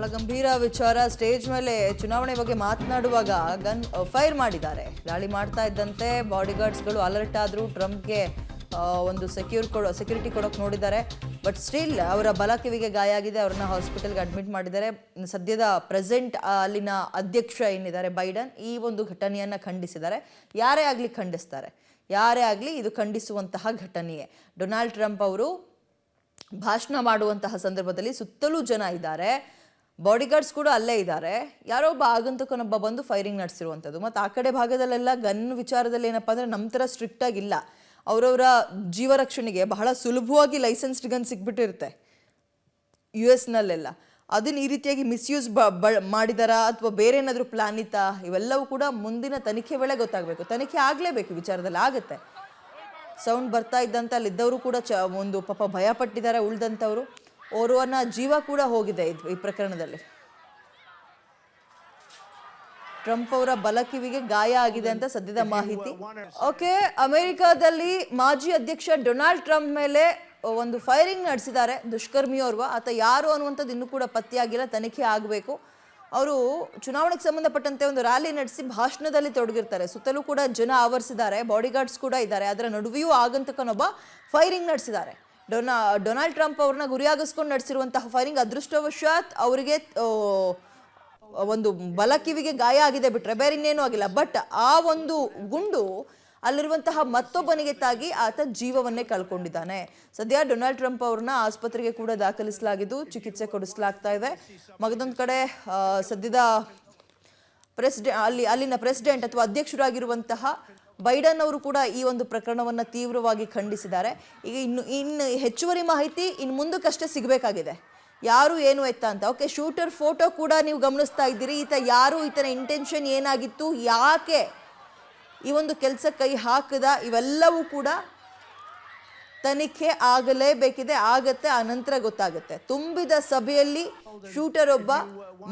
ಬಹಳ ಗಂಭೀರ ವಿಚಾರ. ಸ್ಟೇಜ್ ಮೇಲೆ ಚುನಾವಣೆ ಬಗ್ಗೆ ಮಾತನಾಡುವಾಗ ಗನ್ ಫೈರ್ ಮಾಡಿದ್ದಾರೆ. ದಾಳಿ ಮಾಡ್ತಾ ಇದ್ದಂತೆ ಬಾಡಿಗಾರ್ಡ್ಸ್ಗಳು ಅಲರ್ಟ್ ಆದ್ರು. ಟ್ರಂಪ್ಗೆ ಒಂದು ಸೆಕ್ಯೂರಿಟಿ ಕೊಡೋಕೆ ನೋಡಿದ್ದಾರೆ. ಬಟ್ ಸ್ಟಿಲ್ ಅವರ ಬಲ ಕಿವಿಗೆ ಗಾಯ ಆಗಿದೆ. ಅವ್ರನ್ನ ಹಾಸ್ಪಿಟಲ್ಗೆ ಅಡ್ಮಿಟ್ ಮಾಡಿದ್ದಾರೆ. ಸದ್ಯದ ಪ್ರೆಸೆಂಟ್ ಅಲ್ಲಿನ ಅಧ್ಯಕ್ಷ ಏನಿದ್ದಾರೆ ಬೈಡನ್, ಈ ಒಂದು ಘಟನೆಯನ್ನು ಖಂಡಿಸಿದ್ದಾರೆ. ಯಾರೇ ಆಗಲಿ ಖಂಡಿಸ್ತಾರೆ, ಯಾರೇ ಆಗಲಿ ಇದು ಖಂಡಿಸುವಂತಹ ಘಟನೆಯೇ. ಡೊನಾಲ್ಡ್ ಟ್ರಂಪ್ ಅವರು ಭಾಷಣ ಮಾಡುವಂತಹ ಸಂದರ್ಭದಲ್ಲಿ ಸುತ್ತಲೂ ಜನ ಇದ್ದಾರೆ, ಬಾಡಿಗಾರ್ಡ್ಸ್ ಕೂಡ ಅಲ್ಲೇ ಇದ್ದಾರೆ. ಯಾರೋ ಒಬ್ಬ ಆಗಂತುಕನೊಬ್ಬ ಬಂದು ಫೈರಿಂಗ್ ನಡೆಸಿರುವಂಥದ್ದು. ಮತ್ತು ಆ ಕಡೆ ಭಾಗದಲ್ಲೆಲ್ಲ ಗನ್ ವಿಚಾರದಲ್ಲಿ ಏನಪ್ಪ ಅಂದರೆ ನಮ್ಮ ಥರ ಸ್ಟ್ರಿಕ್ಟ್ ಆಗಿಲ್ಲ. ಅವರವರ ಜೀವ ರಕ್ಷಣೆಗೆ ಬಹಳ ಸುಲಭವಾಗಿ ಲೈಸೆನ್ಸ್ಡ್ ಗನ್ ಸಿಗ್ಬಿಟ್ಟಿರುತ್ತೆ US-ನಲ್ಲೆಲ್ಲ. ಅದನ್ನ ಈ ರೀತಿಯಾಗಿ ಮಿಸ್ಯೂಸ್ ಮಾಡಿದಾರಾ ಅಥವಾ ಬೇರೆ ಏನಾದರೂ ಪ್ಲಾನ್ ಇತ್ತಾ, ಇವೆಲ್ಲವೂ ಕೂಡ ಮುಂದಿನ ತನಿಖೆ ವೇಳೆ ಗೊತ್ತಾಗಬೇಕು. ತನಿಖೆ ಆಗಲೇಬೇಕು, ವಿಚಾರದಲ್ಲಿ ಆಗುತ್ತೆ. ಸೌಂಡ್ ಬರ್ತಾ ಇದ್ದಂತ ಅಲ್ಲಿದ್ದವರು ಕೂಡ ಒಂದು ಪಾಪ ಭಯ ಪಟ್ಟಿದ್ದಾರೆ. ಉಳಿದಂಥವ್ರು ಓರ್ವನ ಜೀವ ಕೂಡ ಹೋಗಿದೆ ಈ ಪ್ರಕರಣದಲ್ಲಿ. ಟ್ರಂಪ್ ಅವರ ಬಲ ಕಿವಿಗೆ ಗಾಯ ಆಗಿದೆ ಅಂತ ಸದ್ಯದ ಮಾಹಿತಿ. ಓಕೆ, ಅಮೆರಿಕಾದಲ್ಲಿ ಮಾಜಿ ಅಧ್ಯಕ್ಷ ಡೊನಾಲ್ಡ್ ಟ್ರಂಪ್ ಮೇಲೆ ಒಂದು ಫೈರಿಂಗ್ ನಡೆಸಿದ್ದಾರೆ ದುಷ್ಕರ್ಮಿಯೋರ್ವ. ಆತ ಯಾರು ಅನ್ನುವಂಥದ್ದು ಇನ್ನೂ ಕೂಡ ಪತ್ತೆಯಾಗಿಲ್ಲ, ತನಿಖೆ ಆಗಬೇಕು. ಅವರು ಚುನಾವಣೆಗೆ ಸಂಬಂಧಪಟ್ಟಂತೆ ಒಂದು ರ್ಯಾಲಿ ನಡೆಸಿ ಭಾಷಣದಲ್ಲಿ ತೊಡಗಿರ್ತಾರೆ. ಸುತ್ತಲೂ ಕೂಡ ಜನ ಆವರಿಸಿದ್ದಾರೆ, ಬಾಡಿಗಾರ್ಡ್ಸ್ ಕೂಡ ಇದ್ದಾರೆ. ಅದರ ನಡುವೆಯೂ ಆಗಂತಕನೊಬ್ಬ ಫೈರಿಂಗ್ ನಡೆಸಿದ್ದಾರೆ. ಡೊನಾಲ್ಡ್ ಟ್ರಂಪ್ ಅವ್ರನ್ನ ಗುರಿಯಾಗಿಸ್ಕೊಂಡು ನಡೆಸಿರುವಂತಹ ಫೈರಿಂಗ್ ಅದೃಷ್ಟವಶಾತ್ ಅವರಿಗೆ ಒಂದು ಬಲ ಕಿವಿಗೆ ಗಾಯ ಆಗಿದೆ ಬಿಟ್ರೆ ಬೇರೆ ಇನ್ನೇನೂ ಆಗಿಲ್ಲ. ಬಟ್ ಆ ಒಂದು ಗುಂಡು ಅಲ್ಲಿರುವಂತಹ ಮತ್ತೊಬ್ಬನಿಗೆ ತಾಗಿ ಆತ ಜೀವವನ್ನೇ ಕಳ್ಕೊಂಡಿದ್ದಾನೆ. ಸದ್ಯ ಡೊನಾಲ್ಡ್ ಟ್ರಂಪ್ ಅವ್ರನ್ನ ಆಸ್ಪತ್ರೆಗೆ ಕೂಡ ದಾಖಲಿಸಲಾಗಿದ್ದು ಚಿಕಿತ್ಸೆ ಕೊಡಿಸಲಾಗ್ತಾ ಇದೆ. ಮಗದೊಂದು ಕಡೆ ಸದ್ಯದ ಅಲ್ಲಿನ ಪ್ರೆಸಿಡೆಂಟ್ ಅಥವಾ ಅಧ್ಯಕ್ಷರಾಗಿರುವಂತಹ ಬೈಡನ್ ಅವರು ಕೂಡ ಈ ಒಂದು ಪ್ರಕರಣವನ್ನು ತೀವ್ರವಾಗಿ ಖಂಡಿಸಿದ್ದಾರೆ. ಈಗ ಇನ್ನು ಹೆಚ್ಚುವರಿ ಮಾಹಿತಿ ಇನ್ನು ಮುಂದಕ್ಕಷ್ಟೇ ಸಿಗಬೇಕಾಗಿದೆ, ಯಾರು ಏನು ಎತ್ತ ಅಂತ. ಓಕೆ, ಶೂಟರ್ ಫೋಟೋ ಕೂಡ ನೀವು ಗಮನಿಸ್ತಾ ಇದ್ದೀರಿ. ಈತ ಯಾರು, ಈತನ ಇಂಟೆನ್ಷನ್ ಏನಾಗಿತ್ತು, ಯಾಕೆ ಈ ಒಂದು ಕೆಲಸ ಕೈ ಹಾಕದ, ಇವೆಲ್ಲವೂ ಕೂಡ ತನಿಖೆ ಆಗಲೇಬೇಕಿದೆ. ಆಗತ್ತೆ, ಆ ನಂತರ ಗೊತ್ತಾಗುತ್ತೆ. ತುಂಬಿದ ಸಭೆಯಲ್ಲಿ ಶೂಟರ್ ಒಬ್ಬ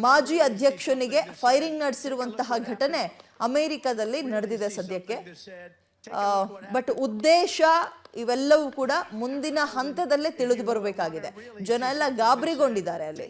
ಮಾಜಿ ಅಧ್ಯಕ್ಷನಿಗೆ ಫೈರಿಂಗ್ ನಡೆಸಿರುವಂತಹ ಘಟನೆ ಅಮೆರಿಕದಲ್ಲಿ ನಡೆದಿದೆ ಸದ್ಯಕ್ಕೆ. ಬಟ್ ಉದ್ದೇಶ ಇವೆಲ್ಲವೂ ಕೂಡ ಮುಂದಿನ ಹಂತದಲ್ಲೇ ತಿಳಿದು ಬರಬೇಕಾಗಿದೆ. ಜನ ಎಲ್ಲ ಗಾಬರಿಗೊಂಡಿದ್ದಾರೆ ಅಲ್ಲಿ.